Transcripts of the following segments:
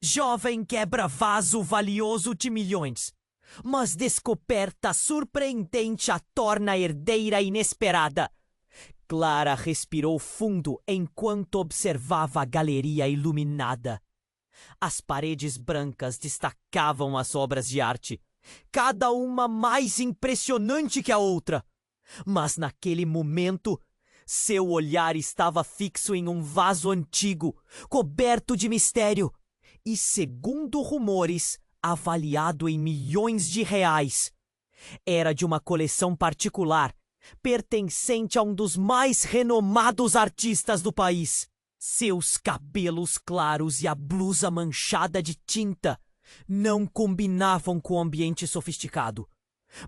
Jovem quebra vaso valioso de milhões. Mas descoberta surpreendente a torna herdeira inesperada. Clara respirou fundo enquanto observava a galeria iluminada. As paredes brancas destacavam as obras de arte, cada uma mais impressionante que a outra. Mas naquele momento, seu olhar estava fixo em um vaso antigo, coberto de mistério, e, segundo rumores, avaliado em milhões de reais. Era de uma coleção particular, pertencente a um dos mais renomados artistas do país. Seus cabelos claros e a blusa manchada de tinta não combinavam com o ambiente sofisticado.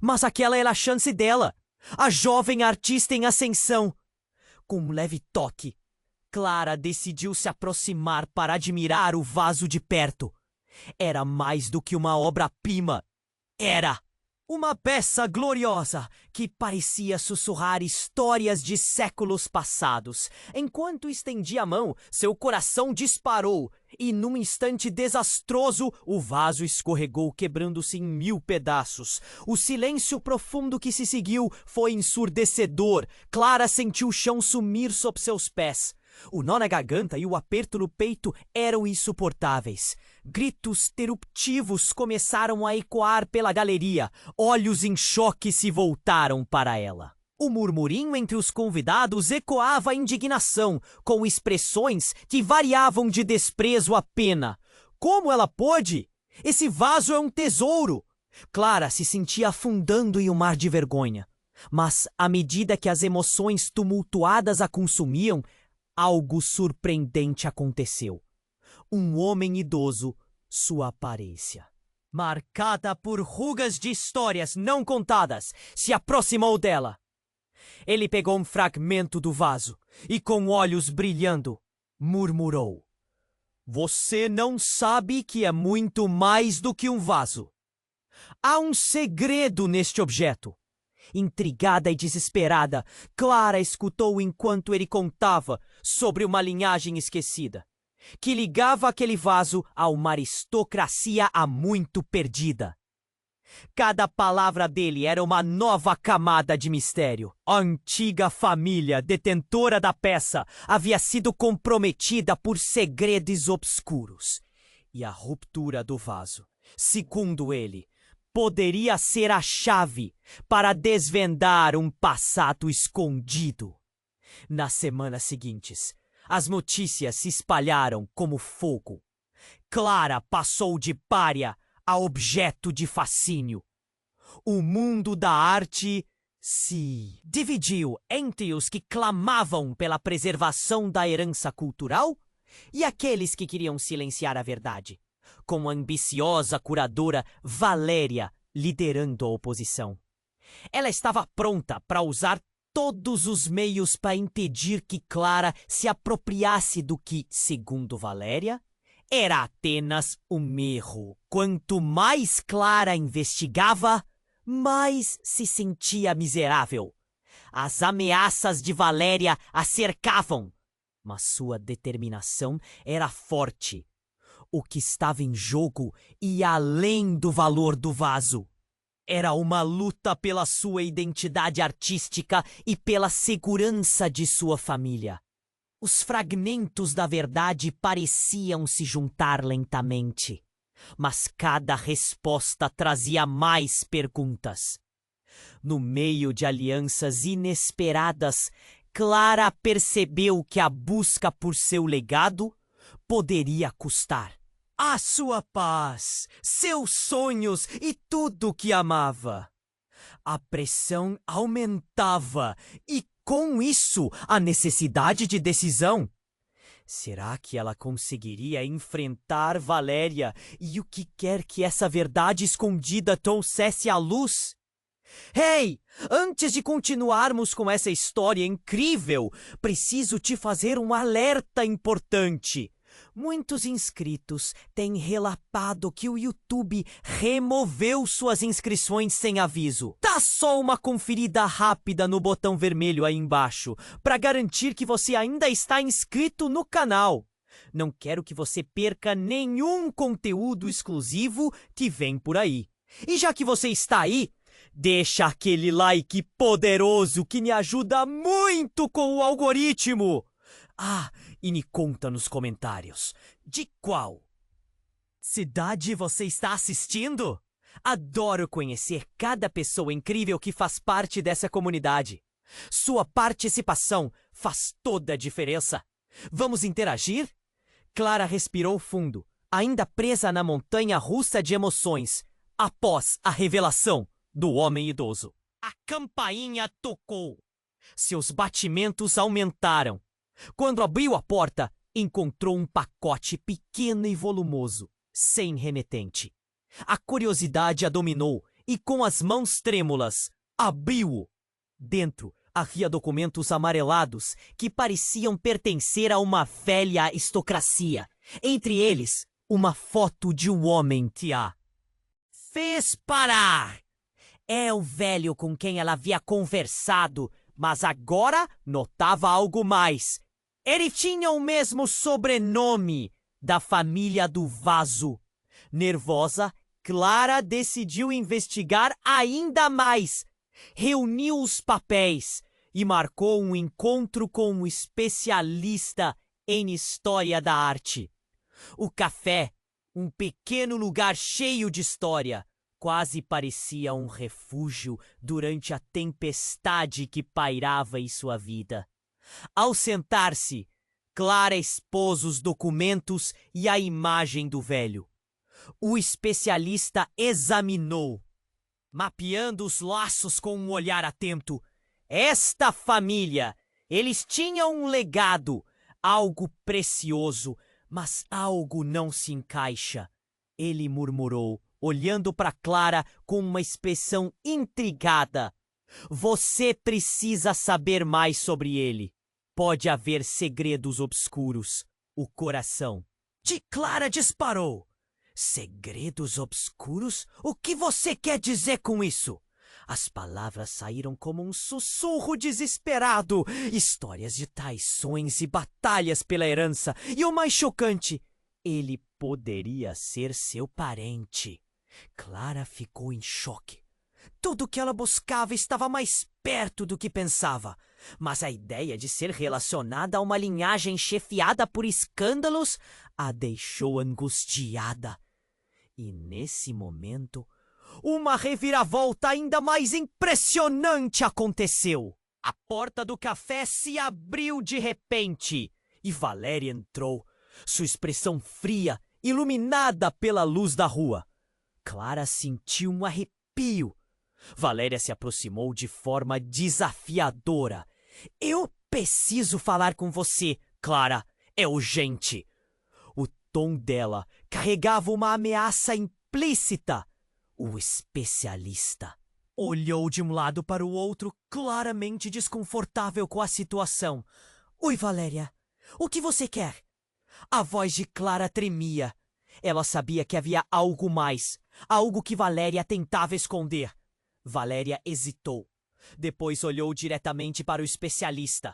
Mas aquela era a chance dela, a jovem artista em ascensão. Com um leve toque, Clara decidiu se aproximar para admirar o vaso de perto. Era mais do que uma obra-prima. Era uma peça gloriosa que parecia sussurrar histórias de séculos passados. Enquanto estendia a mão, seu coração disparou e, num instante desastroso, o vaso escorregou, quebrando-se em 1000 pedaços. O silêncio profundo que se seguiu foi ensurdecedor. Clara sentiu o chão sumir sob seus pés. O nó na garganta e o aperto no peito eram insuportáveis. Gritos eruptivos começaram a ecoar pela galeria. Olhos em choque se voltaram para ela. O murmurinho entre os convidados ecoava a indignação, com expressões que variavam de desprezo a pena. Como ela pôde? Esse vaso é um tesouro! Clara se sentia afundando em um mar de vergonha. Mas, à medida que as emoções tumultuadas a consumiam, algo surpreendente aconteceu. Um homem idoso, sua aparência, marcada por rugas de histórias não contadas, se aproximou dela. Ele pegou um fragmento do vaso e, com olhos brilhando, murmurou: "Você não sabe que é muito mais do que um vaso. Há um segredo neste objeto." Intrigada e desesperada, Clara escutou enquanto ele contava sobre uma linhagem esquecida, que ligava aquele vaso a uma aristocracia há muito perdida. Cada palavra dele era uma nova camada de mistério. A antiga família detentora da peça havia sido comprometida por segredos obscuros. E a ruptura do vaso, segundo ele, poderia ser a chave para desvendar um passado escondido. Nas semanas seguintes, as notícias se espalharam como fogo. Clara passou de pária a objeto de fascínio. O mundo da arte se dividiu entre os que clamavam pela preservação da herança cultural e aqueles que queriam silenciar a verdade, com a ambiciosa curadora Valéria liderando a oposição. Ela estava pronta para usar todos os meios para impedir que Clara se apropriasse do que, segundo Valéria, era apenas um erro. Quanto mais Clara investigava, mais se sentia miserável. As ameaças de Valéria a cercavam, mas sua determinação era forte. O que estava em jogo ia além do valor do vaso. Era uma luta pela sua identidade artística e pela segurança de sua família. Os fragmentos da verdade pareciam se juntar lentamente, mas cada resposta trazia mais perguntas. No meio de alianças inesperadas, Clara percebeu que a busca por seu legado poderia custar a sua paz, seus sonhos e tudo o que amava. A pressão aumentava e, com isso, a necessidade de decisão. Será que ela conseguiria enfrentar Valéria e o que quer que essa verdade escondida trouxesse à luz? Hey! Antes de continuarmos com essa história incrível, preciso te fazer um alerta importante. Muitos inscritos têm relatado que o YouTube removeu suas inscrições sem aviso. Dá só uma conferida rápida no botão vermelho aí embaixo para garantir que você ainda está inscrito no canal. Não quero que você perca nenhum conteúdo exclusivo que vem por aí. E já que você está aí, deixa aquele like poderoso que me ajuda muito com o algoritmo. Ah, e me conta nos comentários, de qual cidade você está assistindo? Adoro conhecer cada pessoa incrível que faz parte dessa comunidade. Sua participação faz toda a diferença. Vamos interagir? Clara respirou fundo, ainda presa na montanha-russa de emoções, após a revelação do homem idoso. A campainha tocou. Seus batimentos aumentaram. Quando abriu a porta, encontrou um pacote pequeno e volumoso, sem remetente. A curiosidade a dominou e, com as mãos trêmulas, abriu-o. Dentro havia documentos amarelados que pareciam pertencer a uma velha aristocracia. Entre eles, uma foto de um homem que a fez parar. É o velho com quem ela havia conversado, mas agora notava algo mais. Ele tinha o mesmo sobrenome da família do vaso. Nervosa, Clara decidiu investigar ainda mais. Reuniu os papéis e marcou um encontro com um especialista em história da arte. O café, um pequeno lugar cheio de história, quase parecia um refúgio durante a tempestade que pairava em sua vida. Ao sentar-se, Clara expôs os documentos e a imagem do velho. O especialista examinou, mapeando os laços com um olhar atento. Esta família, eles tinham um legado, algo precioso, mas algo não se encaixa. Ele murmurou, olhando para Clara com uma expressão intrigada. Você precisa saber mais sobre ele. Pode haver segredos obscuros. O coração de Clara disparou. Segredos obscuros? O que você quer dizer com isso? As palavras saíram como um sussurro desesperado. Histórias de traições e batalhas pela herança. E o mais chocante, ele poderia ser seu parente. Clara ficou em choque. Tudo o que ela buscava estava mais perto do que pensava. Mas a ideia de ser relacionada a uma linhagem chefiada por escândalos a deixou angustiada. E nesse momento, uma reviravolta ainda mais impressionante aconteceu. A porta do café se abriu de repente e Valéria entrou, sua expressão fria, iluminada pela luz da rua. Clara sentiu um arrepio. Valéria se aproximou de forma desafiadora. Eu preciso falar com você, Clara. É urgente. O tom dela carregava uma ameaça implícita. O especialista olhou de um lado para o outro, claramente desconfortável com a situação. Oi, Valéria. O que você quer? A voz de Clara tremia. Ela sabia que havia algo mais, algo que Valéria tentava esconder. Valéria hesitou. Depois olhou diretamente para o especialista.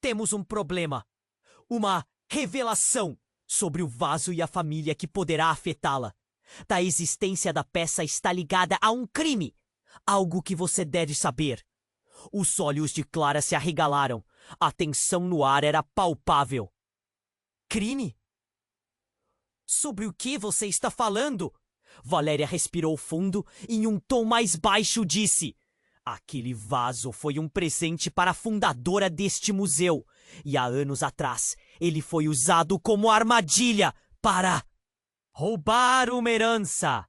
Temos um problema. Uma revelação sobre o vaso e a família que poderá afetá-la. Da existência da peça está ligada a um crime. Algo que você deve saber. Os olhos de Clara se arregalaram. A tensão no ar era palpável. Crime? Sobre o que você está falando? Valéria respirou fundo e em um tom mais baixo disse: aquele vaso foi um presente para a fundadora deste museu. E há anos atrás, ele foi usado como armadilha para roubar uma herança.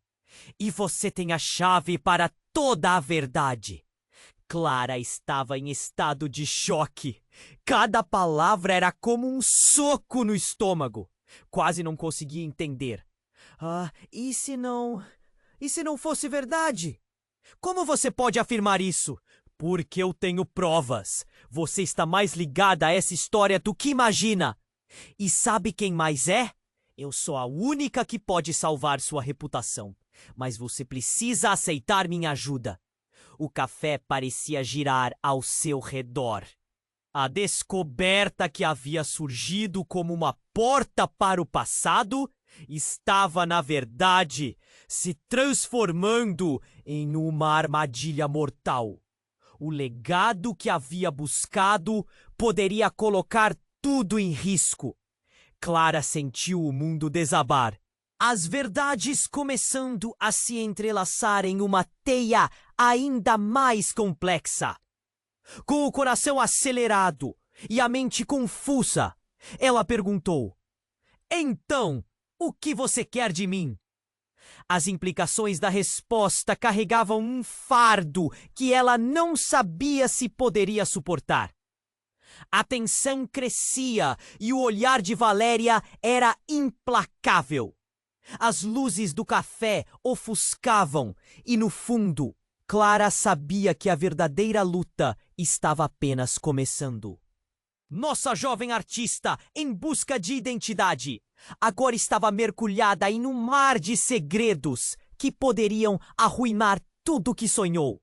E você tem a chave para toda a verdade. Clara estava em estado de choque. Cada palavra era como um soco no estômago. Quase não conseguia entender. E se não fosse verdade? Como você pode afirmar isso? Porque eu tenho provas. Você está mais ligada a essa história do que imagina. E sabe quem mais é? Eu sou a única que pode salvar sua reputação. Mas você precisa aceitar minha ajuda. O café parecia girar ao seu redor. A descoberta que havia surgido como uma porta para o passado estava, na verdade, se transformando em uma armadilha mortal. O legado que havia buscado poderia colocar tudo em risco. Clara sentiu o mundo desabar. As verdades começando a se entrelaçar em uma teia ainda mais complexa. Com o coração acelerado e a mente confusa, ela perguntou: "Então, o que você quer de mim?" As implicações da resposta carregavam um fardo que ela não sabia se poderia suportar. A tensão crescia e o olhar de Valéria era implacável. As luzes do café ofuscavam e, no fundo, Clara sabia que a verdadeira luta estava apenas começando. Nossa jovem artista, em busca de identidade, agora estava mergulhada em um mar de segredos que poderiam arruinar tudo o que sonhou.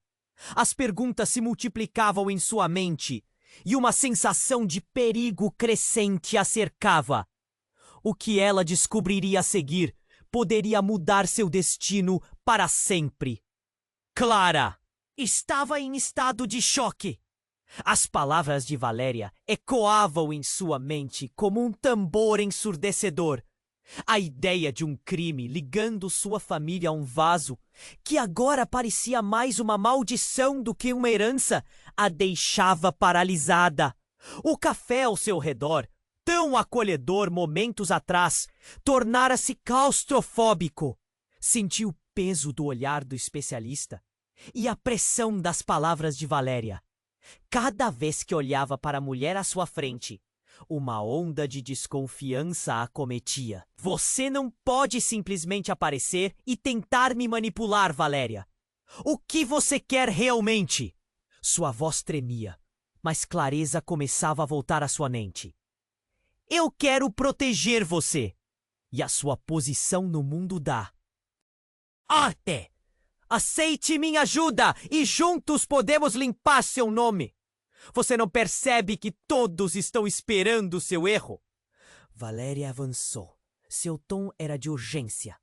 As perguntas se multiplicavam em sua mente e uma sensação de perigo crescente a cercava. O que ela descobriria a seguir poderia mudar seu destino para sempre. Clara estava em estado de choque. As palavras de Valéria ecoavam em sua mente como um tambor ensurdecedor. A ideia de um crime ligando sua família a um vaso, que agora parecia mais uma maldição do que uma herança, a deixava paralisada. O café ao seu redor, tão acolhedor momentos atrás, tornara-se claustrofóbico. Sentiu o peso do olhar do especialista e a pressão das palavras de Valéria. Cada vez que olhava para a mulher à sua frente, uma onda de desconfiança a acometia. Você não pode simplesmente aparecer e tentar me manipular, Valéria. O que você quer realmente? Sua voz tremia, mas clareza começava a voltar à sua mente. Eu quero proteger você. E a sua posição no mundo dá. Arte! Aceite minha ajuda e juntos podemos limpar seu nome. Você não percebe que todos estão esperando seu erro? Valéria avançou. Seu tom era de urgência.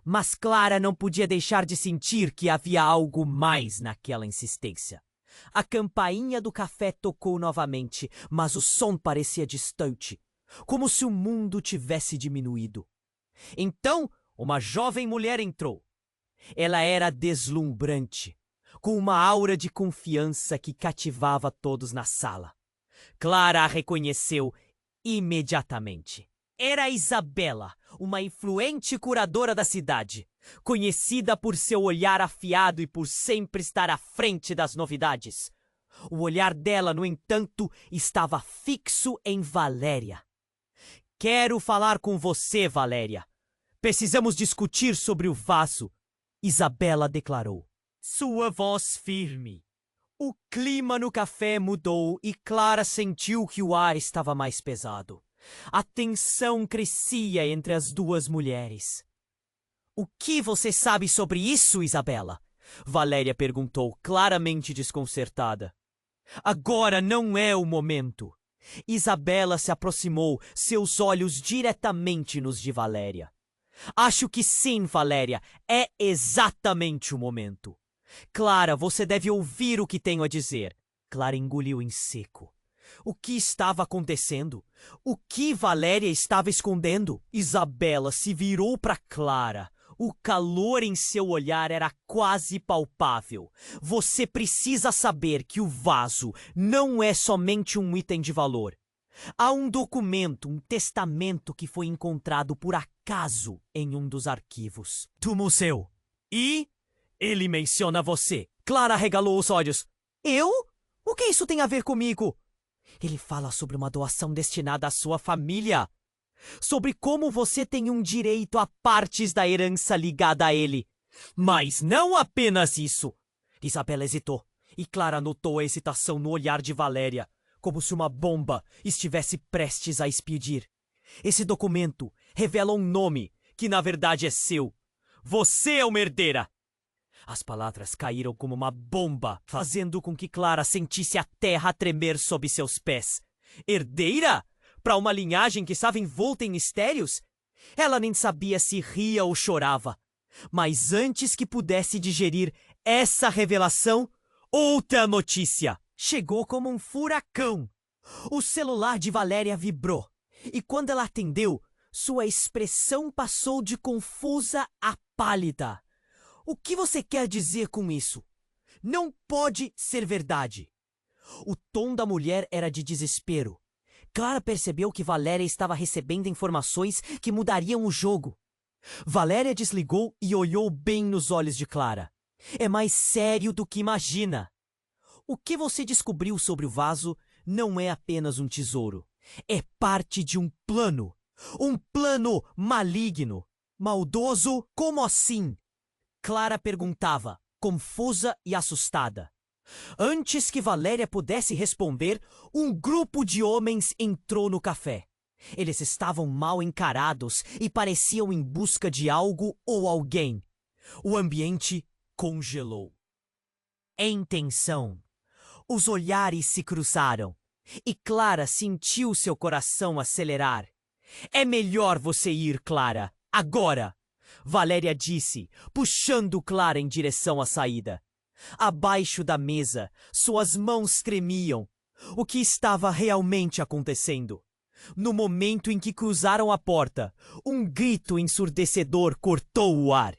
Mas Clara não podia deixar de sentir que havia algo mais naquela insistência. A campainha do café tocou novamente, mas o som parecia distante, como se o mundo tivesse diminuído. Então, uma jovem mulher entrou. Ela era deslumbrante, com uma aura de confiança que cativava todos na sala. Clara a reconheceu imediatamente. Era Isabela, uma influente curadora da cidade, conhecida por seu olhar afiado e por sempre estar à frente das novidades. O olhar dela, no entanto, estava fixo em Valéria. Quero falar com você, Valéria. Precisamos discutir sobre o vaso, Isabela declarou. Sua voz firme. O clima no café mudou e Clara sentiu que o ar estava mais pesado. A tensão crescia entre as duas mulheres. O que você sabe sobre isso, Isabela? Valéria perguntou, claramente desconcertada. Agora não é o momento. Isabela se aproximou, seus olhos diretamente nos de Valéria. Acho que sim, Valéria, é exatamente o momento. Clara, você deve ouvir o que tenho a dizer. Clara engoliu em seco. O que estava acontecendo? O que Valéria estava escondendo? Isabela se virou para Clara. O calor em seu olhar era quase palpável. Você precisa saber que o vaso não é somente um item de valor. Há um documento, um testamento que foi encontrado por acaso em um dos arquivos do museu. E ele menciona você. Clara regalou os olhos. Eu? O que isso tem a ver comigo? Ele fala sobre uma doação destinada à sua família. Sobre como você tem um direito a partes da herança ligada a ele. Mas não apenas isso. Isabela hesitou, e Clara notou a hesitação no olhar de Valéria, como se uma bomba estivesse prestes a explodir. Esse documento revela um nome que na verdade é seu. Você é uma herdeira. As palavras caíram como uma bomba, fazendo com que Clara sentisse a terra tremer sob seus pés. Herdeira? Para uma linhagem que estava envolta em mistérios? Ela nem sabia se ria ou chorava. Mas antes que pudesse digerir essa revelação, outra notícia chegou como um furacão. O celular de Valéria vibrou, e quando ela atendeu, sua expressão passou de confusa a pálida. O que você quer dizer com isso? Não pode ser verdade. O tom da mulher era de desespero. Clara percebeu que Valéria estava recebendo informações que mudariam o jogo. Valéria desligou e olhou bem nos olhos de Clara. É mais sério do que imagina. O que você descobriu sobre o vaso não é apenas um tesouro. É parte de um plano. Um plano maligno. Maldoso? Como assim? Clara perguntava, confusa e assustada. Antes que Valéria pudesse responder, um grupo de homens entrou no café. Eles estavam mal encarados e pareciam em busca de algo ou alguém. O ambiente congelou. Em tensão, os olhares se cruzaram e Clara sentiu seu coração acelerar. É melhor você ir, Clara, agora! Valéria disse, puxando Clara em direção à saída. Abaixo da mesa, suas mãos tremiam. O que estava realmente acontecendo? No momento em que cruzaram a porta, um grito ensurdecedor cortou o ar.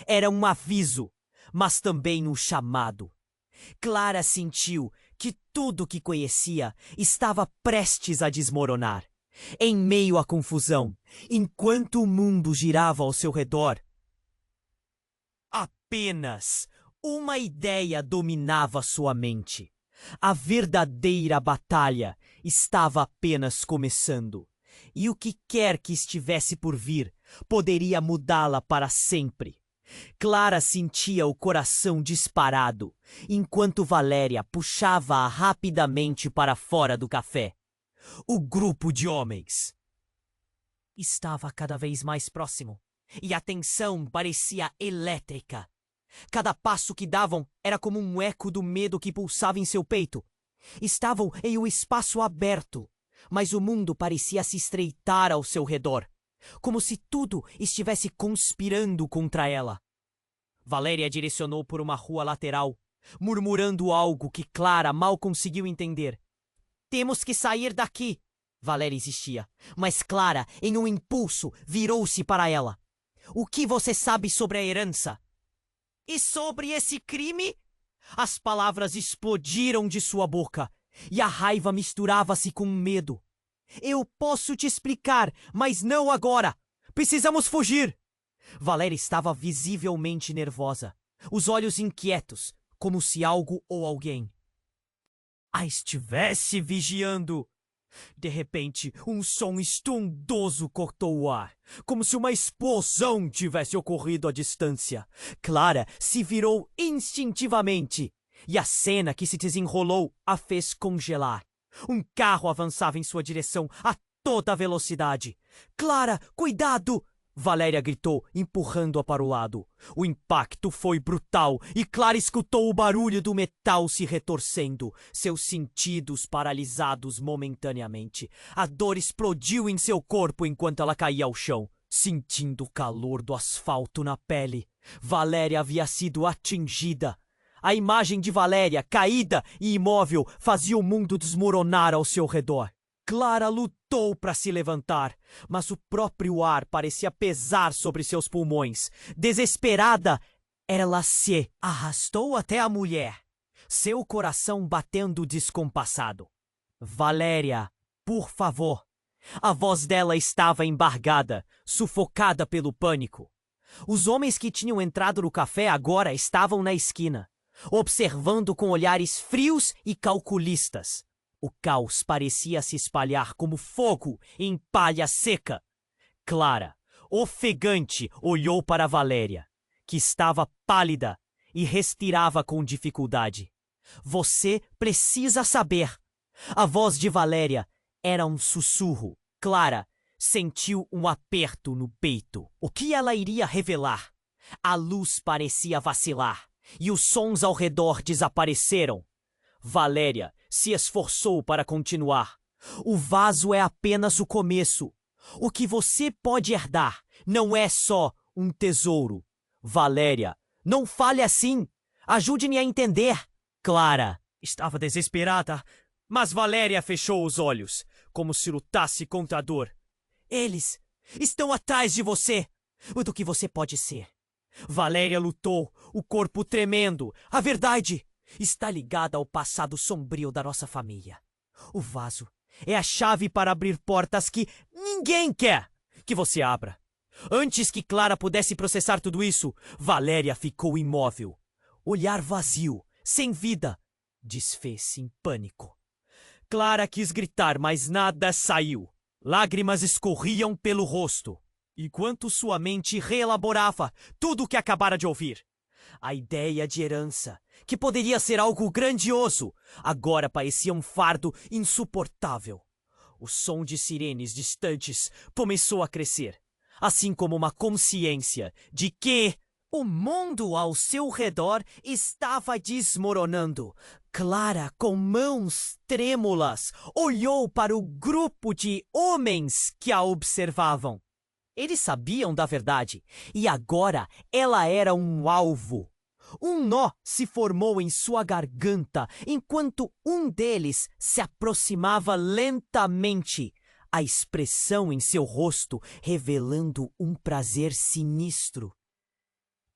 Era um aviso, mas também um chamado. Clara sentiu que tudo o que conhecia estava prestes a desmoronar. Em meio à confusão, enquanto o mundo girava ao seu redor, apenas uma ideia dominava sua mente. A verdadeira batalha estava apenas começando, e o que quer que estivesse por vir poderia mudá-la para sempre. Clara sentia o coração disparado, enquanto Valéria puxava-a rapidamente para fora do café. O grupo de homens estava cada vez mais próximo, e a tensão parecia elétrica. Cada passo que davam era como um eco do medo que pulsava em seu peito. Estavam em um espaço aberto, mas o mundo parecia se estreitar ao seu redor, como se tudo estivesse conspirando contra ela. Valéria direcionou por uma rua lateral, murmurando algo que Clara mal conseguiu entender. Temos que sair daqui, Valéria insistia, mas Clara, em um impulso, virou-se para ela. O que você sabe sobre a herança? E sobre esse crime? As palavras explodiram de sua boca, e a raiva misturava-se com o medo. Eu posso te explicar, mas não agora. Precisamos fugir. Valéria estava visivelmente nervosa, os olhos inquietos, como se algo ou alguém a estivesse vigiando. De repente, um som estrondoso cortou o ar, como se uma explosão tivesse ocorrido à distância. Clara se virou instintivamente, e a cena que se desenrolou a fez congelar. Um carro avançava em sua direção a toda velocidade. Clara, cuidado! Valéria gritou, empurrando-a para o lado. O impacto foi brutal e Clara escutou o barulho do metal se retorcendo, seus sentidos paralisados momentaneamente. A dor explodiu em seu corpo enquanto ela caía ao chão, sentindo o calor do asfalto na pele. Valéria havia sido atingida. A imagem de Valéria, caída e imóvel, fazia o mundo desmoronar ao seu redor. Clara lutou para se levantar, mas o próprio ar parecia pesar sobre seus pulmões. Desesperada, ela se arrastou até a mulher, seu coração batendo descompassado. Valéria, por favor. A voz dela estava embargada, sufocada pelo pânico. Os homens que tinham entrado no café agora estavam na esquina, observando com olhares frios e calculistas. O caos parecia se espalhar como fogo em palha seca. Clara, ofegante, olhou para Valéria, que estava pálida e respirava com dificuldade. Você precisa saber. A voz de Valéria era um sussurro. Clara sentiu um aperto no peito. O que ela iria revelar? A luz parecia vacilar e os sons ao redor desapareceram. Valéria se esforçou para continuar. O vaso é apenas o começo. O que você pode herdar não é só um tesouro. Valéria, não fale assim. Ajude-me a entender. Clara estava desesperada, mas Valéria fechou os olhos, como se lutasse contra a dor. Eles estão atrás de você. Do que você pode ser. Valéria lutou, o corpo tremendo. A verdade está ligada ao passado sombrio da nossa família. O vaso é a chave para abrir portas que ninguém quer que você abra. Antes que Clara pudesse processar tudo isso, Valéria ficou imóvel. Olhar vazio, sem vida, desfez-se em pânico. Clara quis gritar, mas nada saiu. Lágrimas escorriam pelo rosto, enquanto sua mente reelaborava tudo o que acabara de ouvir. A ideia de herança, que poderia ser algo grandioso, agora parecia um fardo insuportável. O som de sirenes distantes começou a crescer, assim como uma consciência de que o mundo ao seu redor estava desmoronando. Clara, com mãos trêmulas, olhou para o grupo de homens que a observavam. Eles sabiam da verdade, e agora ela era um alvo. Um nó se formou em sua garganta enquanto um deles se aproximava lentamente, a expressão em seu rosto revelando um prazer sinistro.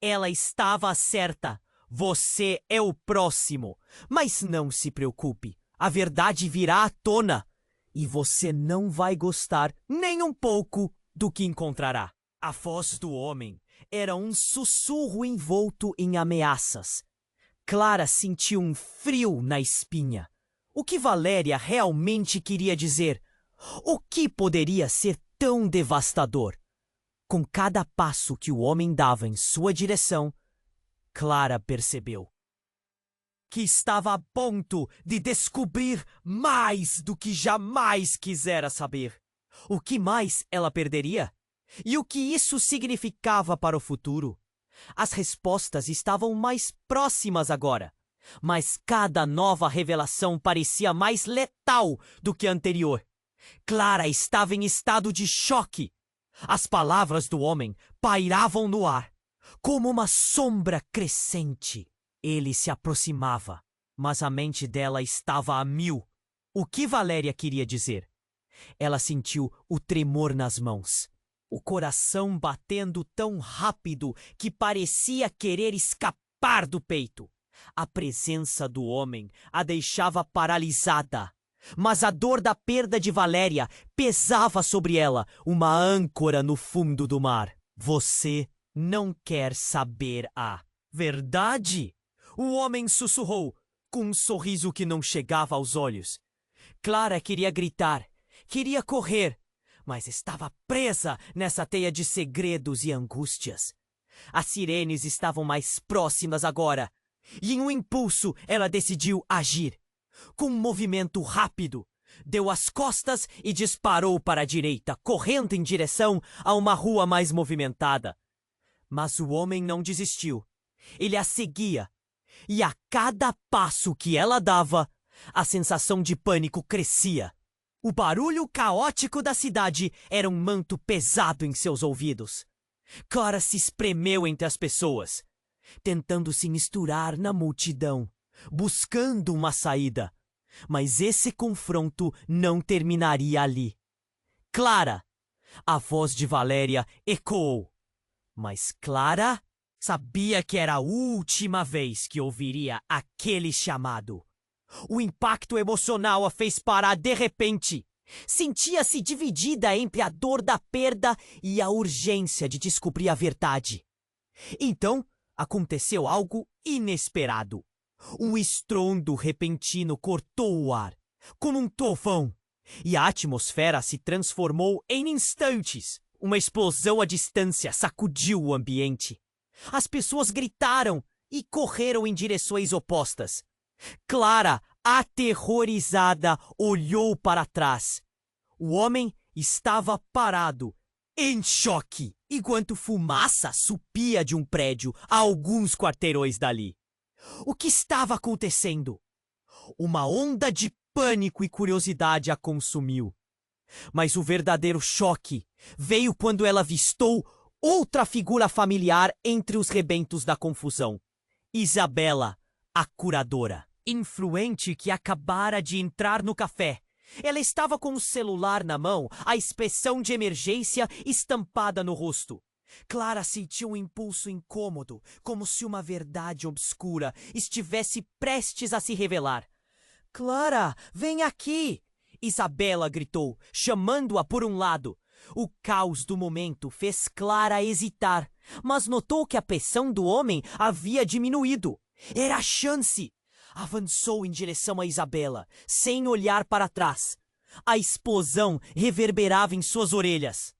Ela estava certa. Você é o próximo. Mas não se preocupe. A verdade virá à tona. E você não vai gostar nem um pouco do que encontrará. A voz do homem era um sussurro envolto em ameaças. Clara sentiu um frio na espinha. O que Valéria realmente queria dizer? O que poderia ser tão devastador? Com cada passo que o homem dava em sua direção, Clara percebeu que estava a ponto de descobrir mais do que jamais quisera saber. O que mais ela perderia? E o que isso significava para o futuro? As respostas estavam mais próximas agora, mas cada nova revelação parecia mais letal do que a anterior. Clara estava em estado de choque. As palavras do homem pairavam no ar, como uma sombra crescente. Ele se aproximava, mas a mente dela estava a mil. O que Valéria queria dizer? Ela sentiu o tremor nas mãos, o coração batendo tão rápido que parecia querer escapar do peito. A presença do homem a deixava paralisada. Mas a dor da perda de Valéria pesava sobre ela, uma âncora no fundo do mar. Você não quer saber a verdade? O homem sussurrou, com um sorriso que não chegava aos olhos. Clara queria gritar, queria correr, mas estava presa nessa teia de segredos e angústias. As sirenes estavam mais próximas agora, e em um impulso ela decidiu agir. Com um movimento rápido, deu as costas e disparou para a direita, correndo em direção a uma rua mais movimentada. Mas o homem não desistiu. Ele a seguia, e a cada passo que ela dava, a sensação de pânico crescia. O barulho caótico da cidade era um manto pesado em seus ouvidos. Clara se espremeu entre as pessoas, tentando se misturar na multidão, buscando uma saída. Mas esse confronto não terminaria ali. Clara! A voz de Valéria ecoou. Mas Clara sabia que era a última vez que ouviria aquele chamado. O impacto emocional a fez parar de repente. Sentia-se dividida entre a dor da perda e a urgência de descobrir a verdade. Então, aconteceu algo inesperado. Um estrondo repentino cortou o ar, como um trovão, e a atmosfera se transformou em instantes. Uma explosão à distância sacudiu o ambiente. As pessoas gritaram e correram em direções opostas. Clara, aterrorizada, olhou para trás. O homem estava parado, em choque, enquanto fumaça subia de um prédio a alguns quarteirões dali. O que estava acontecendo? Uma onda de pânico e curiosidade a consumiu. Mas o verdadeiro choque veio quando ela avistou outra figura familiar entre os rebentos da confusão. Isabela, a curadora, influente que acabara de entrar no café. Ela estava com o celular na mão, a expressão de emergência estampada no rosto. Clara sentiu um impulso incômodo, como se uma verdade obscura estivesse prestes a se revelar. Clara, vem aqui! Isabela gritou, chamando-a por um lado. O caos do momento fez Clara hesitar, mas notou que a pressão do homem havia diminuído. Era a chance! Avançou em direção a Isabela, sem olhar para trás. A explosão reverberava em suas orelhas.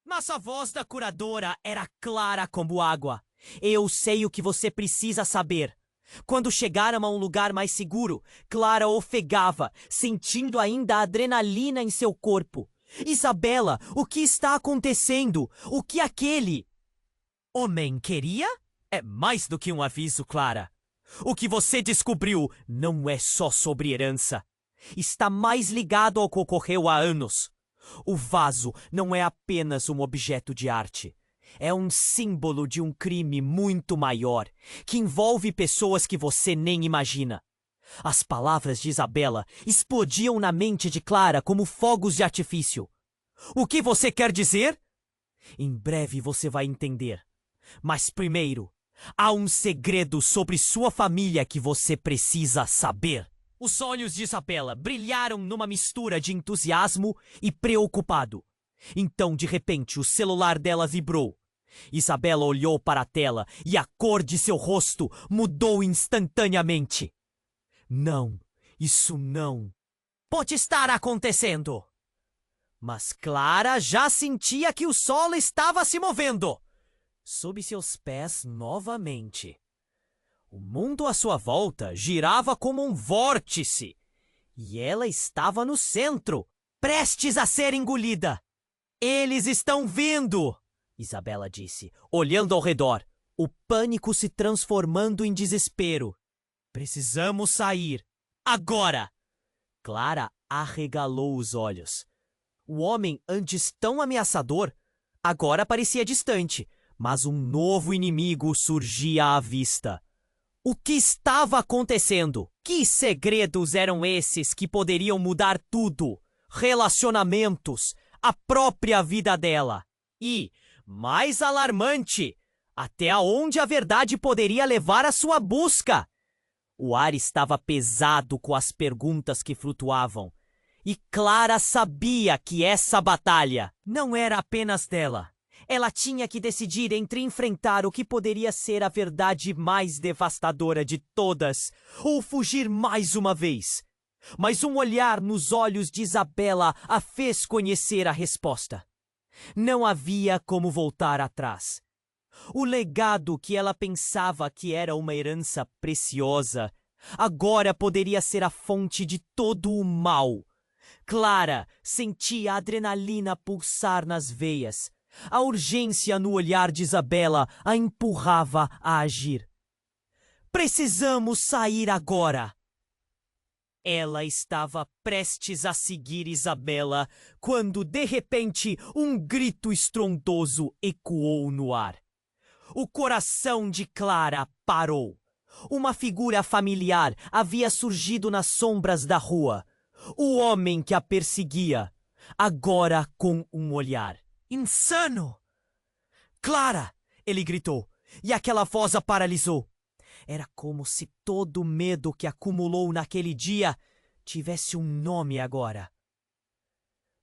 Mas a voz da curadora era clara como água. Eu sei o que você precisa saber. Quando chegaram a um lugar mais seguro, Clara ofegava, sentindo ainda a adrenalina em seu corpo. Isabela, o que está acontecendo? O que aquele homem queria? É mais do que um aviso, Clara. O que você descobriu não é só sobre herança. Está mais ligado ao que ocorreu há anos. O vaso não é apenas um objeto de arte. É um símbolo de um crime muito maior, que envolve pessoas que você nem imagina. As palavras de Isabela explodiam na mente de Clara como fogos de artifício. O que você quer dizer? Em breve você vai entender. Mas primeiro, há um segredo sobre sua família que você precisa saber. Os olhos de Isabela brilharam numa mistura de entusiasmo e preocupado. Então, de repente, o celular dela vibrou. Isabela olhou para a tela e a cor de seu rosto mudou instantaneamente. Não, isso não pode estar acontecendo. Mas Clara já sentia que o solo estava se movendo sob seus pés novamente. O mundo à sua volta girava como um vórtice e ela estava no centro, prestes a ser engolida. Eles estão vindo! Isabela disse, olhando ao redor, o pânico se transformando em desespero. Precisamos sair. Agora! Clara arregalou os olhos. O homem, antes tão ameaçador, agora parecia distante, mas um novo inimigo surgia à vista. O que estava acontecendo? Que segredos eram esses que poderiam mudar tudo? Relacionamentos, a própria vida dela. E, mais alarmante, até onde a verdade poderia levar a sua busca. O ar estava pesado com as perguntas que flutuavam. E Clara sabia que essa batalha não era apenas dela. Ela tinha que decidir entre enfrentar o que poderia ser a verdade mais devastadora de todas ou fugir mais uma vez. Mas um olhar nos olhos de Isabela a fez conhecer a resposta. Não havia como voltar atrás. O legado que ela pensava que era uma herança preciosa, agora poderia ser a fonte de todo o mal. Clara sentia a adrenalina pulsar nas veias. A urgência no olhar de Isabela a empurrava a agir. Precisamos sair agora! Ela estava prestes a seguir Isabela quando, de repente, um grito estrondoso ecoou no ar. O coração de Clara parou. Uma figura familiar havia surgido nas sombras da rua. O homem que a perseguia, agora com um olhar insano. Clara! Ele gritou, e aquela voz a paralisou. Era como se todo o medo que acumulou naquele dia tivesse um nome agora.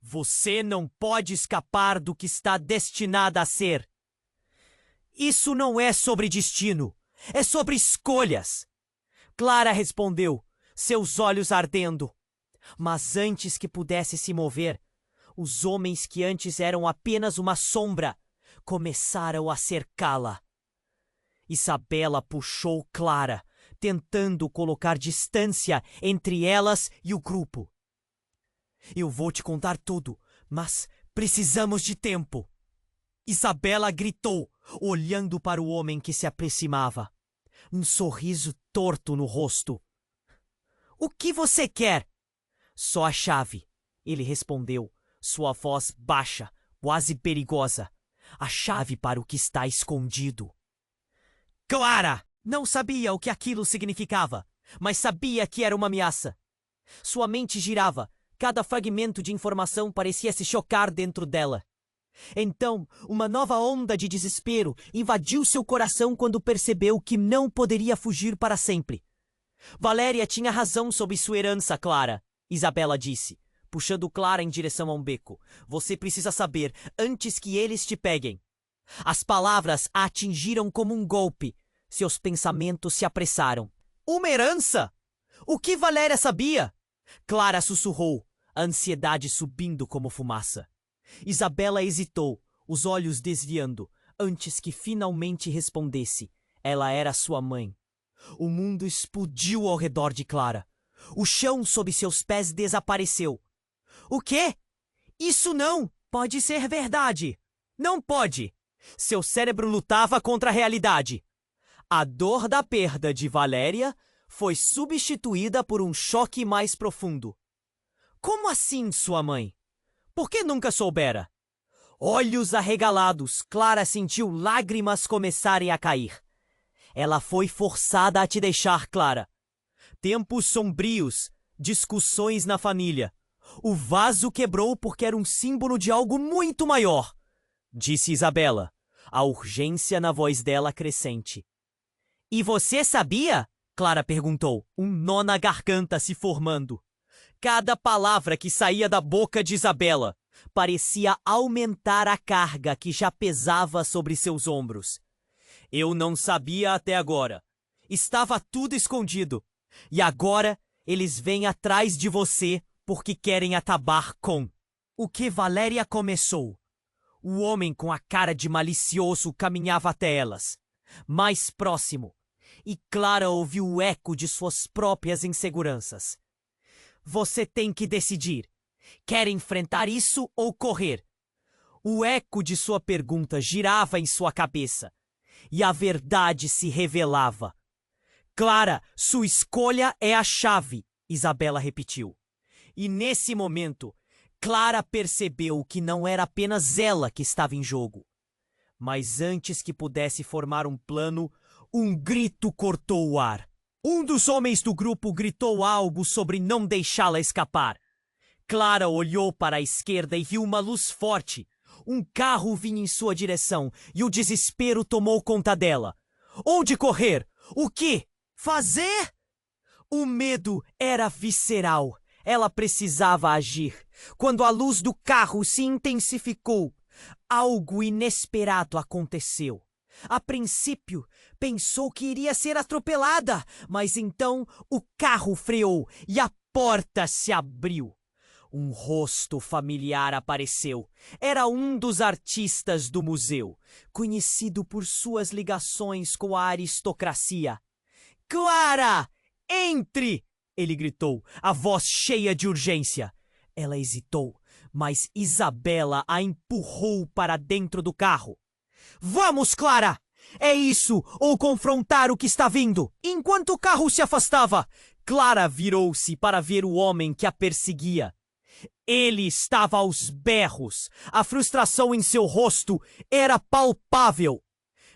Você não pode escapar do que está destinada a ser. Isso não é sobre destino, é sobre escolhas. Clara respondeu, seus olhos ardendo. Mas antes que pudesse se mover, os homens que antes eram apenas uma sombra começaram a cercá-la. Isabela puxou Clara, tentando colocar distância entre elas e o grupo. Eu vou te contar tudo, mas precisamos de tempo. Isabela gritou, olhando para o homem que se aproximava. Um sorriso torto no rosto. O que você quer? Só a chave, ele respondeu, sua voz baixa, quase perigosa. A chave para o que está escondido. Clara! Não sabia o que aquilo significava, mas sabia que era uma ameaça. Sua mente girava, cada fragmento de informação parecia se chocar dentro dela. Então, uma nova onda de desespero invadiu seu coração quando percebeu que não poderia fugir para sempre. Valéria tinha razão sobre sua herança, Clara, Isabela disse, puxando Clara em direção a um beco. Você precisa saber antes que eles te peguem. As palavras a atingiram como um golpe. Seus pensamentos se apressaram. Uma herança? O que Valéria sabia? Clara sussurrou, a ansiedade subindo como fumaça. Isabela hesitou, os olhos desviando, antes que finalmente respondesse. Ela era sua mãe. O mundo explodiu ao redor de Clara. O chão sob seus pés desapareceu. O quê? Isso não pode ser verdade. Não pode. Seu cérebro lutava contra a realidade. A dor da perda de Valéria foi substituída por um choque mais profundo. Como assim, sua mãe? Por que nunca soubera? Olhos arregalados, Clara sentiu lágrimas começarem a cair. Ela foi forçada a te deixar, Clara. Tempos sombrios, discussões na família. O vaso quebrou porque era um símbolo de algo muito maior, disse Isabela, a urgência na voz dela crescente. E você sabia? Clara perguntou, um nó na garganta se formando. Cada palavra que saía da boca de Isabela parecia aumentar a carga que já pesava sobre seus ombros. Eu não sabia até agora. Estava tudo escondido. E agora eles vêm atrás de você porque querem acabar com o que Valéria começou. O homem com a cara de malicioso caminhava até elas, mais próximo, e Clara ouviu o eco de suas próprias inseguranças. Você tem que decidir. Quer enfrentar isso ou correr? O eco de sua pergunta girava em sua cabeça, e a verdade se revelava. Clara, sua escolha é a chave, Isabela repetiu. E nesse momento, Clara percebeu que não era apenas ela que estava em jogo. Mas antes que pudesse formar um plano, um grito cortou o ar. Um dos homens do grupo gritou algo sobre não deixá-la escapar. Clara olhou para a esquerda e viu uma luz forte. Um carro vinha em sua direção e o desespero tomou conta dela. Onde correr? O que fazer? O medo era visceral. Ela precisava agir. Quando a luz do carro se intensificou, algo inesperado aconteceu. A princípio, pensou que iria ser atropelada, mas então o carro freou e a porta se abriu. Um rosto familiar apareceu. Era um dos artistas do museu, conhecido por suas ligações com a aristocracia. Clara, entre! Ele gritou, a voz cheia de urgência. Ela hesitou, mas Isabela a empurrou para dentro do carro. Vamos, Clara! É isso, ou confrontar o que está vindo! Enquanto o carro se afastava, Clara virou-se para ver o homem que a perseguia. Ele estava aos berros. A frustração em seu rosto era palpável.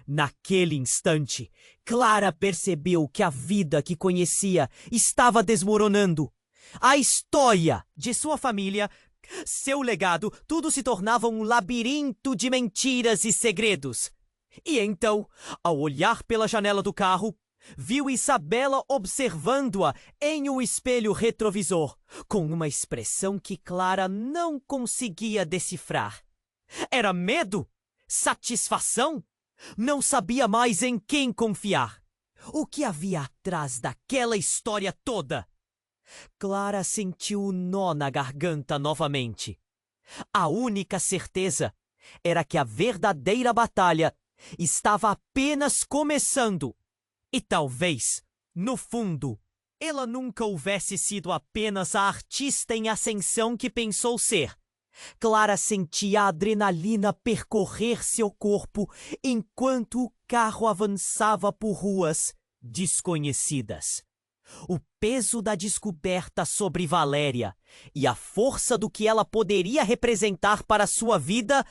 Naquele instante, Clara percebeu que a vida que conhecia estava desmoronando. A história de sua família, seu legado, tudo se tornava um labirinto de mentiras e segredos. E então, ao olhar pela janela do carro, viu Isabela observando-a em um espelho retrovisor, com uma expressão que Clara não conseguia decifrar. Era medo? Satisfação? Não sabia mais em quem confiar. O que havia atrás daquela história toda? Clara sentiu o nó na garganta novamente. A única certeza era que a verdadeira batalha estava apenas começando. E talvez, no fundo, ela nunca houvesse sido apenas a artista em ascensão que pensou ser. Clara sentia a adrenalina percorrer seu corpo enquanto o carro avançava por ruas desconhecidas. O peso da descoberta sobre Valéria e a força do que ela poderia representar para sua vida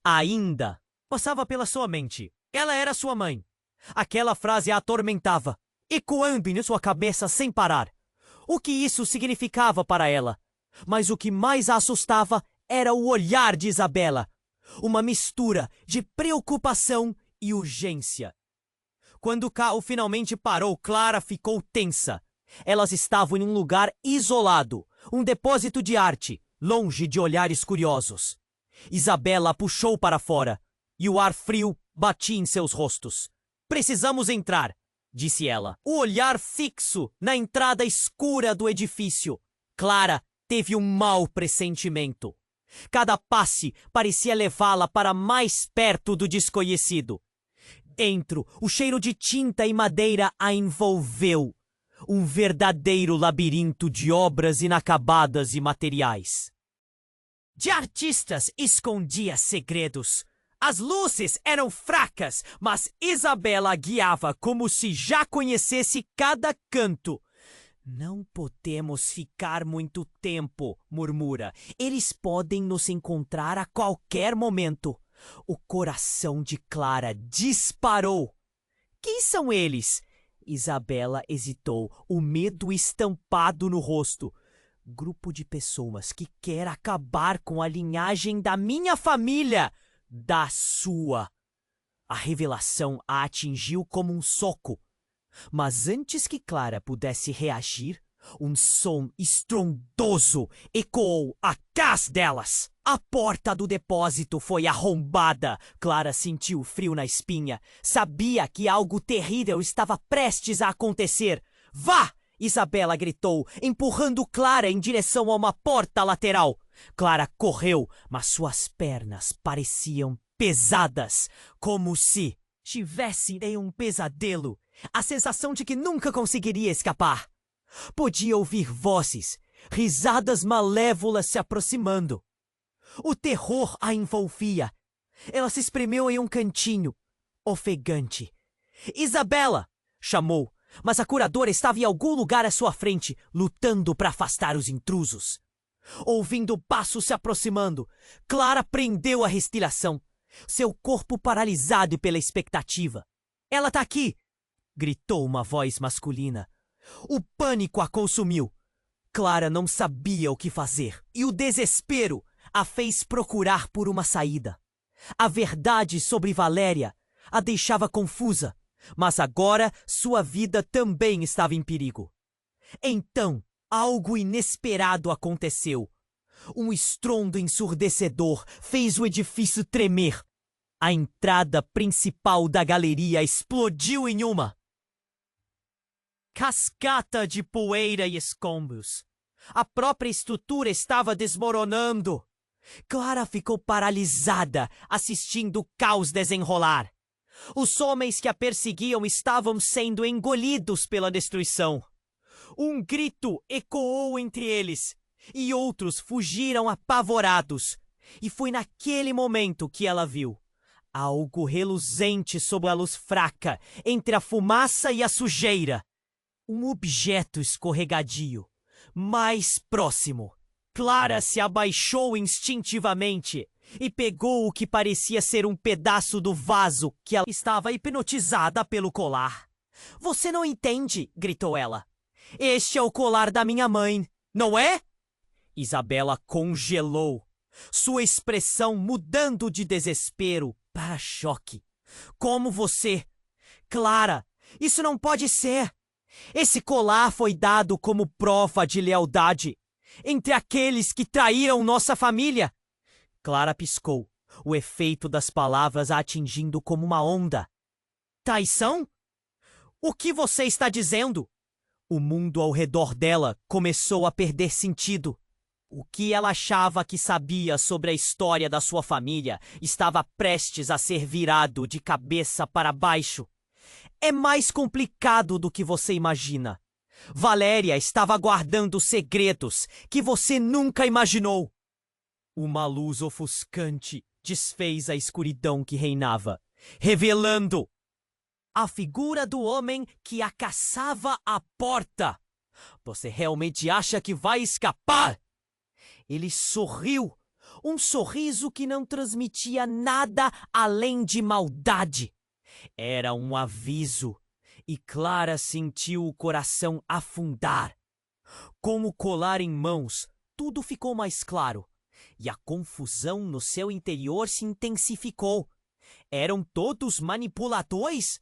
ainda passava pela sua mente. Ela era sua mãe. Aquela frase a atormentava, ecoando em sua cabeça sem parar. O que isso significava para ela? Mas o que mais a assustava era o olhar de Isabela. Uma mistura de preocupação e urgência. Quando o carro finalmente parou, Clara ficou tensa. Elas estavam em um lugar isolado, um depósito de arte, longe de olhares curiosos. Isabela a puxou para fora, e o ar frio batia em seus rostos. Precisamos entrar, disse ela, o olhar fixo na entrada escura do edifício. Clara teve um mau pressentimento. Cada passe parecia levá-la para mais perto do desconhecido. Dentro, o cheiro de tinta e madeira a envolveu. Um verdadeiro labirinto de obras inacabadas e materiais. De artistas escondia segredos. As luzes eram fracas, mas Isabela guiava como se já conhecesse cada canto. Não podemos ficar muito tempo, murmura. Eles podem nos encontrar a qualquer momento. O coração de Clara disparou. Quem são eles? Isabela hesitou, o medo estampado no rosto. Grupo de pessoas que quer acabar com a linhagem da minha família, da sua. A revelação a atingiu como um soco. Mas antes que Clara pudesse reagir, um som estrondoso ecoou atrás delas. A porta do depósito foi arrombada. Clara sentiu frio na espinha. Sabia que algo terrível estava prestes a acontecer. Vá! Isabela gritou, empurrando Clara em direção a uma porta lateral. Clara correu, mas suas pernas pareciam pesadas, como se estivesse em um pesadelo. A sensação de que nunca conseguiria escapar. Podia ouvir vozes, risadas malévolas se aproximando. O terror a envolvia. Ela se espremeu em um cantinho, ofegante. Isabela! Chamou, mas a curadora estava em algum lugar à sua frente, lutando para afastar os intrusos. Ouvindo passos se aproximando, Clara prendeu a respiração, seu corpo paralisado pela expectativa. Ela tá aqui! Gritou uma voz masculina. O pânico a consumiu. Clara não sabia o que fazer, e o desespero a fez procurar por uma saída. A verdade sobre Valéria a deixava confusa, mas agora sua vida também estava em perigo. Então, algo inesperado aconteceu. Um estrondo ensurdecedor fez o edifício tremer. A entrada principal da galeria explodiu em uma cascata de poeira e escombros. A própria estrutura estava desmoronando. Clara ficou paralisada, assistindo o caos desenrolar. Os homens que a perseguiam estavam sendo engolidos pela destruição. Um grito ecoou entre eles, e outros fugiram apavorados. E foi naquele momento que ela viu algo reluzente sob a luz fraca, entre a fumaça e a sujeira. Um objeto escorregadio, mais próximo. Clara se abaixou instintivamente e pegou o que parecia ser um pedaço do vaso que ela estava hipnotizada pelo colar. Você não entende, gritou ela. Este é o colar da minha mãe, não é? Isabela congelou, sua expressão mudando de desespero para choque. Como você? Clara, isso não pode ser. Esse colar foi dado como prova de lealdade entre aqueles que traíram nossa família. Clara piscou, o efeito das palavras a atingindo como uma onda. Traição? O que você está dizendo? O mundo ao redor dela começou a perder sentido. O que ela achava que sabia sobre a história da sua família estava prestes a ser virado de cabeça para baixo. É mais complicado do que você imagina. Valéria estava guardando segredos que você nunca imaginou. Uma luz ofuscante desfez a escuridão que reinava, revelando a figura do homem que a caçava à porta. Você realmente acha que vai escapar? Ele sorriu, um sorriso que não transmitia nada além de maldade. Era um aviso, e Clara sentiu o coração afundar. Com o colar em mãos, tudo ficou mais claro, e a confusão no seu interior se intensificou. Eram todos manipuladores?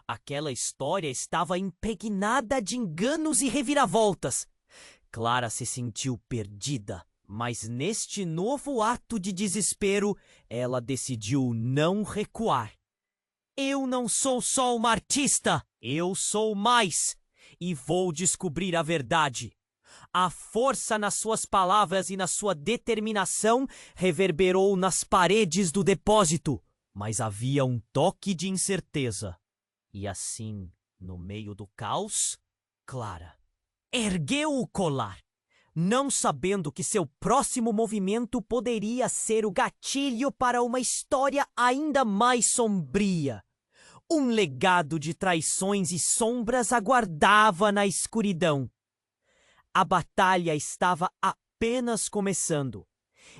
Aquela história estava impregnada de enganos e reviravoltas. Clara se sentiu perdida, mas neste novo ato de desespero, ela decidiu não recuar. Eu não sou só uma artista, eu sou mais, e vou descobrir a verdade. A força nas suas palavras e na sua determinação reverberou nas paredes do depósito, mas havia um toque de incerteza. E assim, no meio do caos, Clara ergueu o colar, não sabendo que seu próximo movimento poderia ser o gatilho para uma história ainda mais sombria. Um legado de traições e sombras aguardava na escuridão. A batalha estava apenas começando,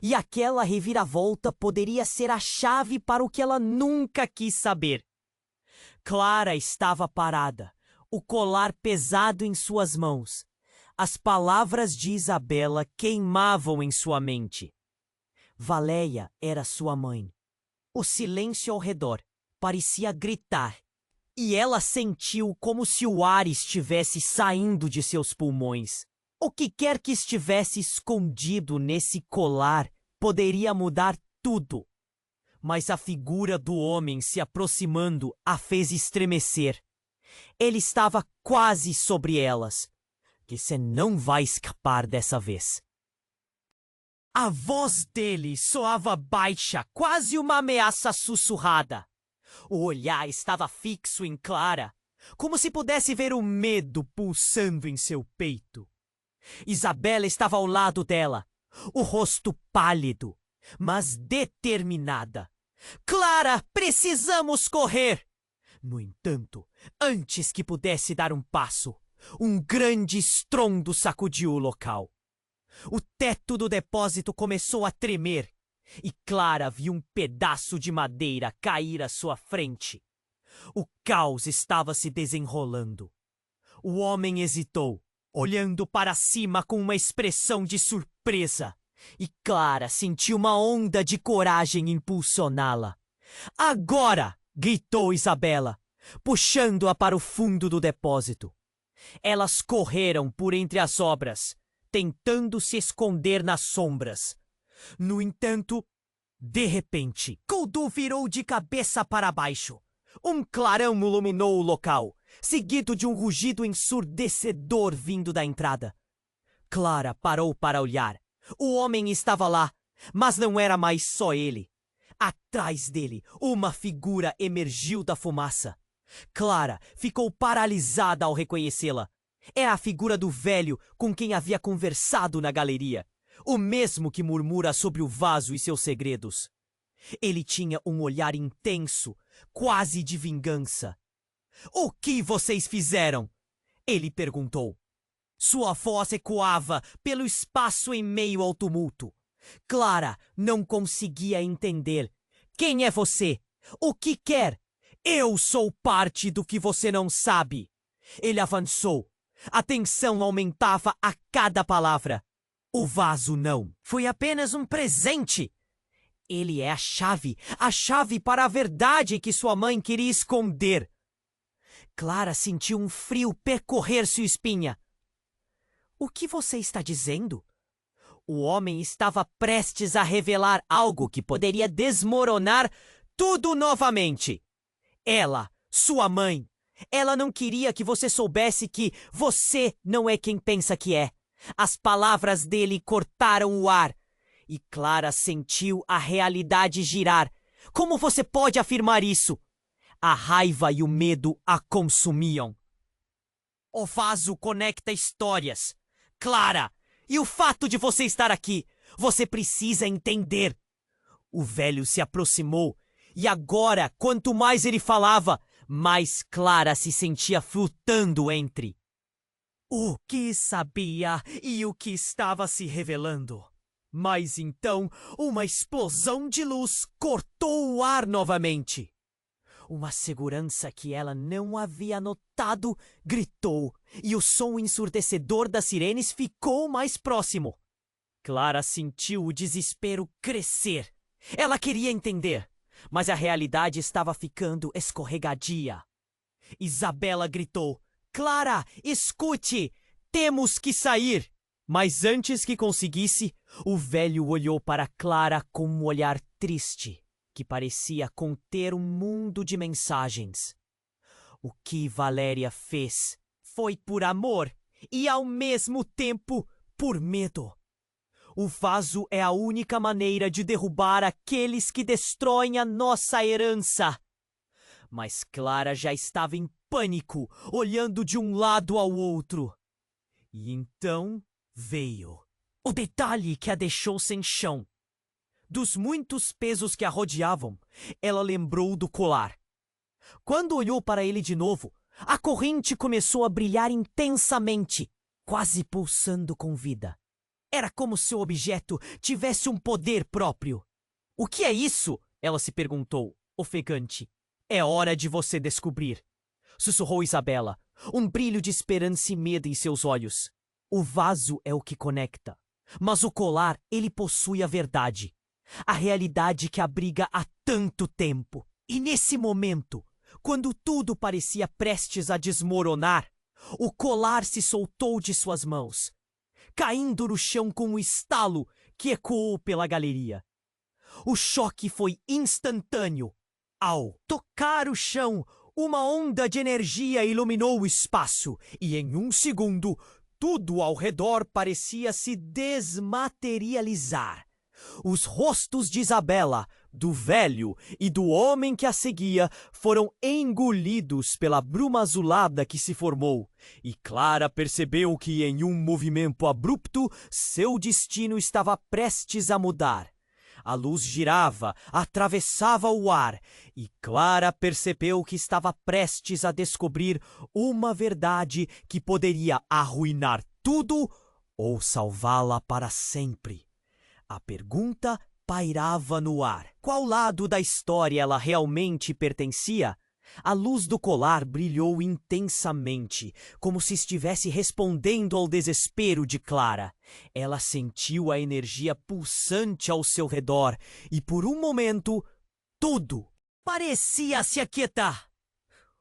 e aquela reviravolta poderia ser a chave para o que ela nunca quis saber. Clara estava parada, o colar pesado em suas mãos. As palavras de Isabela queimavam em sua mente. Valéia era sua mãe. O silêncio ao redor parecia gritar, e ela sentiu como se o ar estivesse saindo de seus pulmões. O que quer que estivesse escondido nesse colar poderia mudar tudo. Mas a figura do homem se aproximando a fez estremecer. Ele estava quase sobre elas. Você não vai escapar dessa vez. A voz dele soava baixa, quase uma ameaça sussurrada. O olhar estava fixo em Clara, como se pudesse ver o medo pulsando em seu peito. Isabela estava ao lado dela, o rosto pálido, mas determinada. Clara, precisamos correr! No entanto, antes que pudesse dar um passo, um grande estrondo sacudiu o local. O teto do depósito começou a tremer e Clara viu um pedaço de madeira cair à sua frente. O caos estava se desenrolando. O homem hesitou, olhando para cima com uma expressão de surpresa. E Clara sentiu uma onda de coragem impulsioná-la. Agora! Gritou Isabela, puxando-a para o fundo do depósito. Elas correram por entre as obras, tentando se esconder nas sombras. No entanto, de repente, Kudu virou de cabeça para baixo. Um clarão iluminou o local, seguido de um rugido ensurdecedor vindo da entrada. Clara parou para olhar. O homem estava lá, mas não era mais só ele. Atrás dele, uma figura emergiu da fumaça. Clara ficou paralisada ao reconhecê-la. Era a figura do velho com quem havia conversado na galeria, o mesmo que murmura sobre o vaso e seus segredos. Ele tinha um olhar intenso, quase de vingança. "O que vocês fizeram?" ele perguntou. Sua voz ecoava pelo espaço em meio ao tumulto. Clara não conseguia entender. Quem é você? O que quer? Eu sou parte do que você não sabe. Ele avançou. A tensão aumentava a cada palavra. O vaso não. Foi apenas um presente. Ele é a chave para a verdade que sua mãe queria esconder. Clara sentiu um frio percorrer sua espinha. O que você está dizendo? O homem estava prestes a revelar algo que poderia desmoronar tudo novamente. Ela, sua mãe, ela não queria que você soubesse que você não é quem pensa que é. As palavras dele cortaram o ar e Clara sentiu a realidade girar. Como você pode afirmar isso? A raiva e o medo a consumiam. O vaso conecta histórias. Clara, e o fato de você estar aqui, Você precisa entender. O velho se aproximou, e agora, quanto mais ele falava, mais Clara se sentia flutuando entre o que sabia e o que estava se revelando. Mas então, uma explosão de luz cortou o ar novamente. Uma segurança que ela não havia notado gritou, e o som ensurdecedor das sirenes ficou mais próximo. Clara sentiu o desespero crescer. Ela queria entender, mas a realidade estava ficando escorregadia. Isabela gritou: Clara, escute! Temos que sair! Mas antes que conseguisse, o velho olhou para Clara com um olhar triste, que parecia conter um mundo de mensagens. O que Valéria fez foi por amor e, ao mesmo tempo, por medo. O vaso é a única maneira de derrubar aqueles que destroem a nossa herança. Mas Clara já estava em pânico, olhando de um lado ao outro. E então veio o detalhe que a deixou sem chão. Dos muitos pesos que a rodeavam, ela lembrou do colar. Quando olhou para ele de novo, a corrente começou a brilhar intensamente, quase pulsando com vida. Era como se o objeto tivesse um poder próprio. O que é isso? Ela se perguntou, ofegante. É hora de você descobrir, sussurrou Isabela, um brilho de esperança e medo em seus olhos. O vaso é o que conecta, mas o colar, ele possui a verdade. A realidade que abriga há tanto tempo. E nesse momento, quando tudo parecia prestes a desmoronar, o colar se soltou de suas mãos, caindo no chão com um estalo que ecoou pela galeria. O choque foi instantâneo. Ao tocar o chão, uma onda de energia iluminou o espaço e, em um segundo, tudo ao redor parecia se desmaterializar. Os rostos de Isabela, do velho e do homem que a seguia foram engolidos pela bruma azulada que se formou, e Clara percebeu que, em um movimento abrupto, seu destino estava prestes a mudar. A luz girava, atravessava o ar, e Clara percebeu que estava prestes a descobrir uma verdade que poderia arruinar tudo ou salvá-la para sempre. A pergunta pairava no ar. Qual lado da história ela realmente pertencia? A luz do colar brilhou intensamente, como se estivesse respondendo ao desespero de Clara. Ela sentiu a energia pulsante ao seu redor e, por um momento, tudo parecia se aquietar.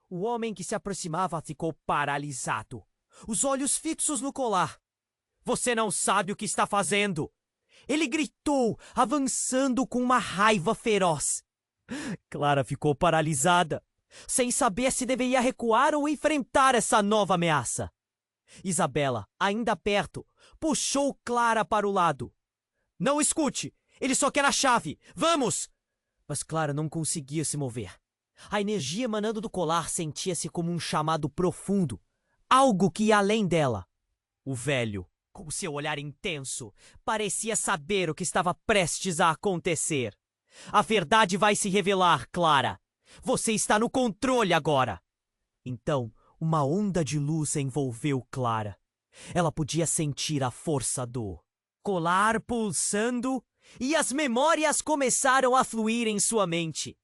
O homem que se aproximava ficou paralisado, os olhos fixos no colar. Você não sabe o que está fazendo! Ele gritou, avançando com uma raiva feroz. Clara ficou paralisada, sem saber se deveria recuar ou enfrentar essa nova ameaça. Isabela, ainda perto, puxou Clara para o lado. Não escute! Ele só quer a chave! Vamos! Mas Clara não conseguia se mover. A energia emanando do colar sentia-se como um chamado profundo, algo que ia além dela. O velho, com seu olhar intenso, parecia saber o que estava prestes a acontecer. A verdade vai se revelar, Clara. Você está no controle agora. Então, uma onda de luz envolveu Clara. Ela podia sentir a força do colar pulsando e as memórias começaram a fluir em sua mente.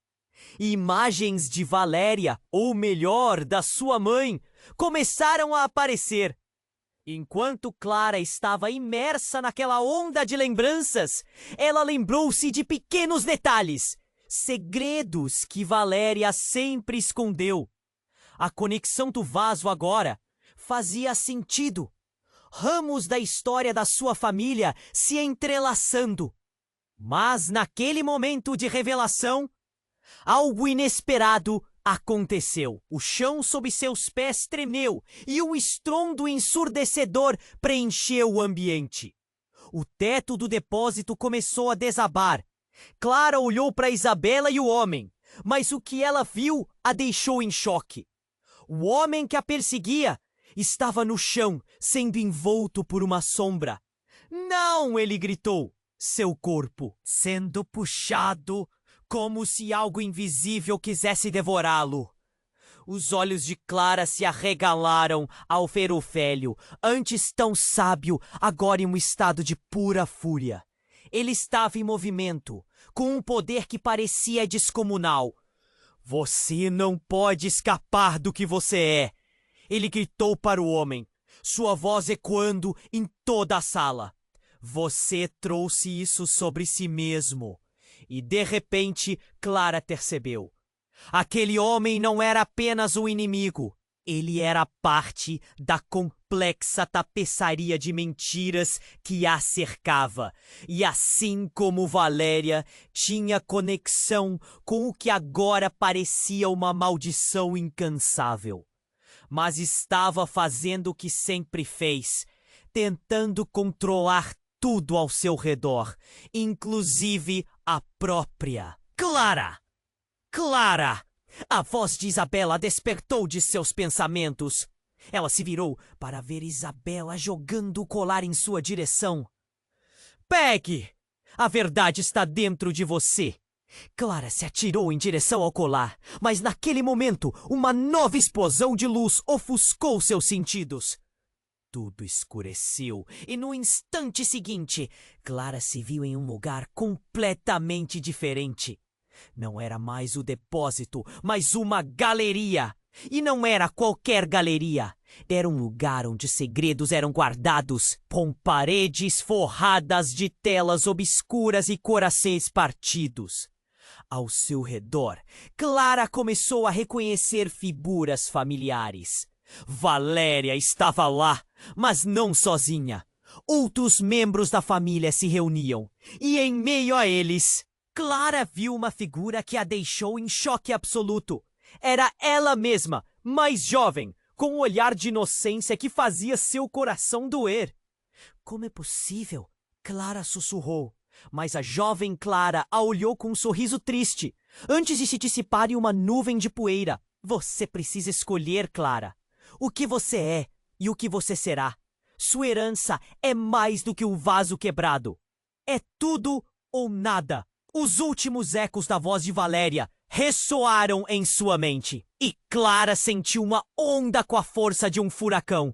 Imagens de Valéria, ou melhor, da sua mãe, começaram a aparecer. Enquanto Clara estava imersa naquela onda de lembranças, ela lembrou-se de pequenos detalhes, segredos que Valéria sempre escondeu. A conexão do vaso agora fazia sentido. Ramos da história da sua família se entrelaçando. Mas naquele momento de revelação, algo inesperado aconteceu. O chão sob seus pés tremeu e um estrondo ensurdecedor preencheu o ambiente. O teto do depósito começou a desabar. Clara olhou para Isabela e o homem, mas o que ela viu a deixou em choque. O homem que a perseguia estava no chão, sendo envolto por uma sombra. Não! Ele gritou. seu corpo sendo puxado como se algo invisível quisesse devorá-lo. Os olhos de Clara se arregalaram ao ver Ofélio, antes tão sábio, agora em um estado de pura fúria. Ele estava em movimento, com um poder que parecia descomunal. Você não pode escapar do que você é! Ele gritou para o homem, sua voz ecoando em toda a sala. Você trouxe isso sobre si mesmo. E de repente, Clara percebeu. Aquele homem não era apenas um inimigo. Ele era parte da complexa tapeçaria de mentiras que a cercava. E assim como Valéria tinha conexão com o que agora parecia uma maldição incansável. Mas estava fazendo o que sempre fez, tentando controlar tudo ao seu redor, inclusive a própria Clara. Clara! A voz de Isabela despertou de seus pensamentos. Ela se virou para ver Isabela jogando o colar em sua direção. Pegue! A verdade está dentro de você. Clara se atirou em direção ao colar, mas naquele momento uma nova explosão de luz ofuscou seus sentidos. Tudo escureceu e no instante seguinte, Clara se viu em um lugar completamente diferente. Não era mais o depósito, mas uma galeria. E não era qualquer galeria. Era um lugar onde segredos eram guardados, com paredes forradas de telas obscuras e corações partidos. Ao seu redor, Clara começou a reconhecer figuras familiares. Valéria estava lá, mas não sozinha. Outros membros da família se reuniam, e em meio a eles, Clara viu uma figura que a deixou em choque absoluto. Era ela mesma, mais jovem, com um olhar de inocência que fazia seu coração doer. Como é possível? Clara sussurrou. Mas a jovem Clara a olhou com um sorriso triste, antes de se dissipar em uma nuvem de poeira. Você precisa escolher, Clara, o que você é e o que você será. Sua herança é mais do que um vaso quebrado. É tudo ou nada. Os últimos ecos da voz de Valéria ressoaram em sua mente, e Clara sentiu uma onda com a força de um furacão.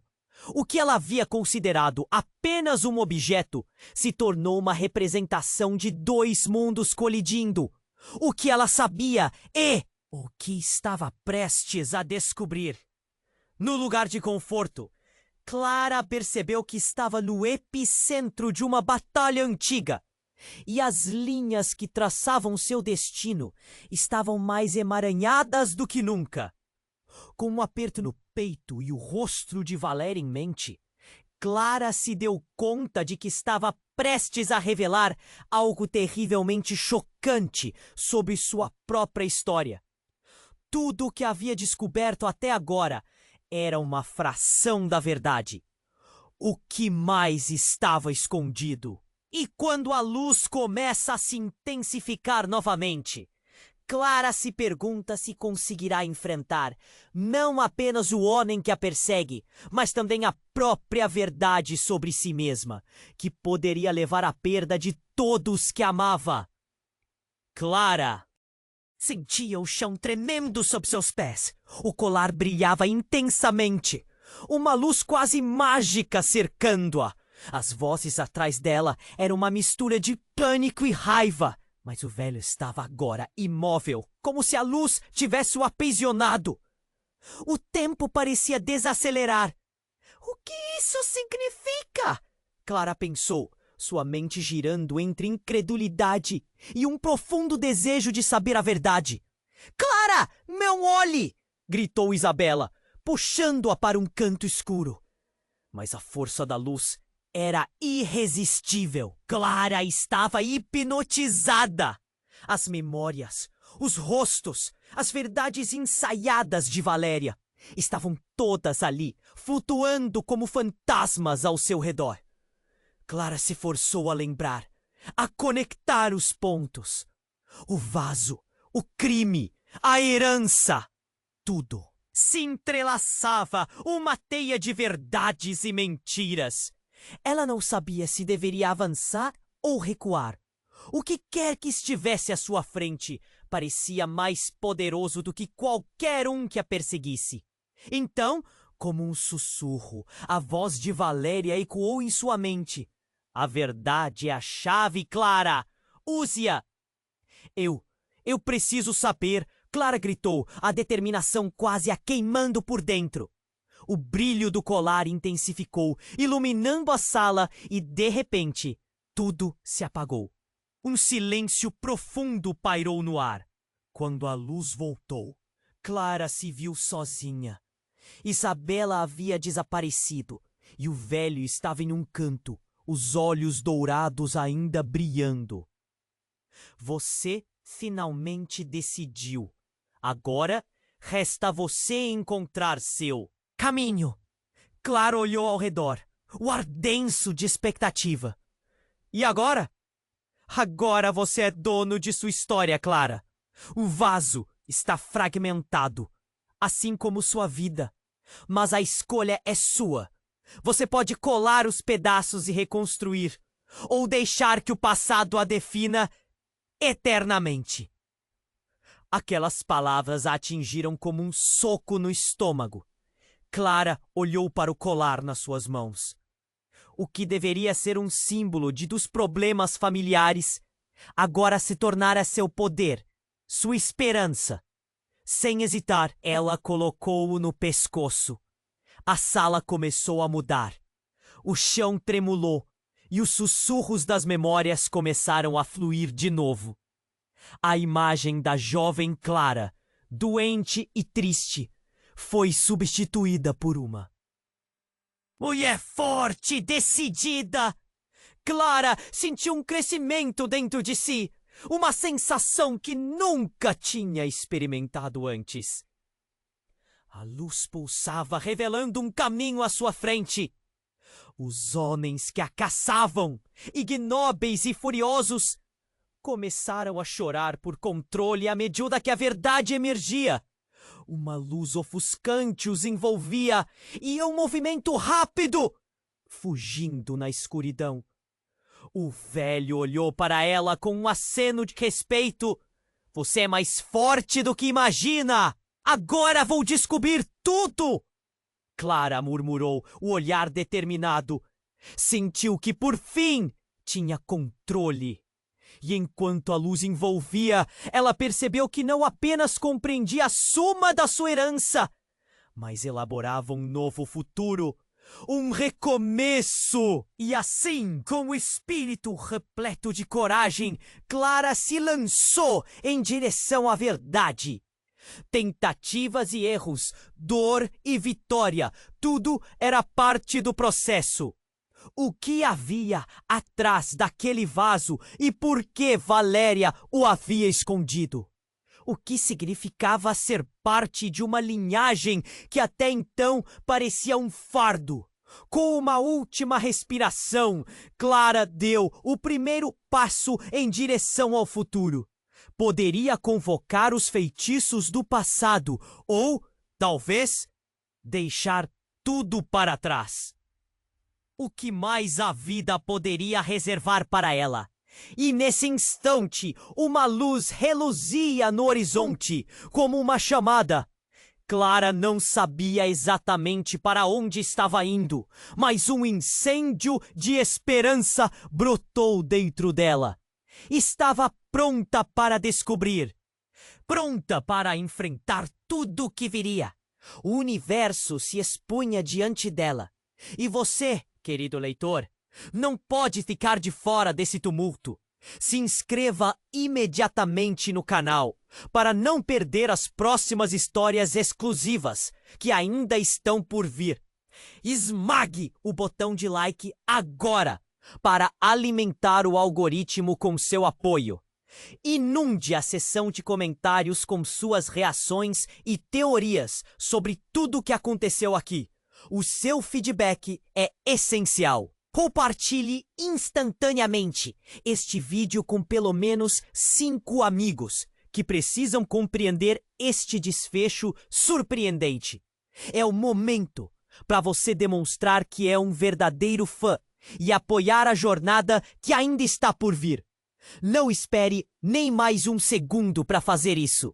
O que ela havia considerado apenas um objeto se tornou uma representação de dois mundos colidindo. O que ela sabia e o que estava prestes a descobrir. No lugar de conforto, Clara percebeu que estava no epicentro de uma batalha antiga. E as linhas que traçavam seu destino estavam mais emaranhadas do que nunca. Com um aperto no peito e o rosto de Valéria em mente, Clara se deu conta de que estava prestes a revelar algo terrivelmente chocante sobre sua própria história. Tudo o que havia descoberto até agora era uma fração da verdade. O que mais estava escondido? E quando a luz começa a se intensificar novamente, Clara se pergunta se conseguirá enfrentar não apenas o homem que a persegue, mas também a própria verdade sobre si mesma, que poderia levar à perda de todos que amava. Clara sentia o chão tremendo sob seus pés. O colar brilhava intensamente, uma luz quase mágica cercando-a. As vozes atrás dela eram uma mistura de pânico e raiva, mas o velho estava agora imóvel, como se a luz tivesse o aprisionado. O tempo parecia desacelerar. O que isso significa? Clara pensou, sua mente girando entre incredulidade e um profundo desejo de saber a verdade. Clara, não olhe! Gritou Isabela, puxando-a para um canto escuro. Mas a força da luz era irresistível. Clara estava hipnotizada. As memórias, os rostos, as verdades ensaiadas de Valéria estavam todas ali, flutuando como fantasmas ao seu redor. Clara se forçou a lembrar, a conectar os pontos. O vaso, o crime, a herança, tudo se entrelaçava uma teia de verdades e mentiras. Ela não sabia se deveria avançar ou recuar. O que quer que estivesse à sua frente parecia mais poderoso do que qualquer um que a perseguisse. Então, como um sussurro, a voz de Valéria ecoou em sua mente. A verdade é a chave, Clara! Use-a! Eu preciso saber, Clara gritou, a determinação quase a queimando por dentro. O brilho do colar intensificou, iluminando a sala e, de repente, tudo se apagou. Um silêncio profundo pairou no ar. Quando a luz voltou, Clara se viu sozinha. Isabela havia desaparecido e o velho estava em um canto, os olhos dourados ainda brilhando. Você finalmente decidiu. Agora resta você encontrar seu caminho. Clara olhou ao redor, o ar denso de expectativa. E agora? Agora você é dono de sua história, Clara. O vaso está fragmentado, assim como sua vida. Mas a escolha é sua. Você pode colar os pedaços e reconstruir, ou deixar que o passado a defina eternamente. Aquelas palavras a atingiram como um soco no estômago. Clara olhou para o colar nas suas mãos. O que deveria ser um símbolo dos problemas familiares, agora se tornara seu poder, sua esperança. Sem hesitar, ela colocou-o no pescoço. A sala começou a mudar. O chão tremulou e os sussurros das memórias começaram a fluir de novo. A imagem da jovem Clara, doente e triste, foi substituída por uma mulher forte, decidida. Clara sentiu um crescimento dentro de si, uma sensação que nunca tinha experimentado antes. A luz pulsava, revelando um caminho à sua frente. Os homens que a caçavam, ignóbeis e furiosos, começaram a chorar por controle à medida que a verdade emergia. Uma luz ofuscante os envolvia e um movimento rápido, fugindo na escuridão. O velho olhou para ela com um aceno de respeito. Você é mais forte do que imagina! Agora vou descobrir tudo! Clara murmurou, o olhar determinado. Sentiu que, por fim, tinha controle. E enquanto a luz envolvia, ela percebeu que não apenas compreendia a soma da sua herança, mas elaborava um novo futuro, um recomeço. E assim, com o espírito repleto de coragem, Clara se lançou em direção à verdade. Tentativas e erros, dor e vitória, tudo era parte do processo. O que havia atrás daquele vaso e por que Valéria o havia escondido? O que significava ser parte de uma linhagem que até então parecia um fardo? Com uma última respiração, Clara deu o primeiro passo em direção ao futuro. Poderia convocar os feitiços do passado ou, talvez, deixar tudo para trás. O que mais a vida poderia reservar para ela? E nesse instante, uma luz reluzia no horizonte, como uma chamada. Clara não sabia exatamente para onde estava indo, mas um incêndio de esperança brotou dentro dela. Estava pronta para descobrir, pronta para enfrentar tudo o que viria. O universo se expunha diante dela. E você, querido leitor, não pode ficar de fora desse tumulto. Se inscreva imediatamente no canal para não perder as próximas histórias exclusivas que ainda estão por vir. Esmague o botão de like agora para alimentar o algoritmo com seu apoio. Inunde a seção de comentários com suas reações e teorias sobre tudo o que aconteceu aqui. O seu feedback é essencial. Compartilhe instantaneamente este vídeo com pelo menos 5 amigos que precisam compreender este desfecho surpreendente. É o momento para você demonstrar que é um verdadeiro fã e apoiar a jornada que ainda está por vir. Não espere nem mais um segundo para fazer isso.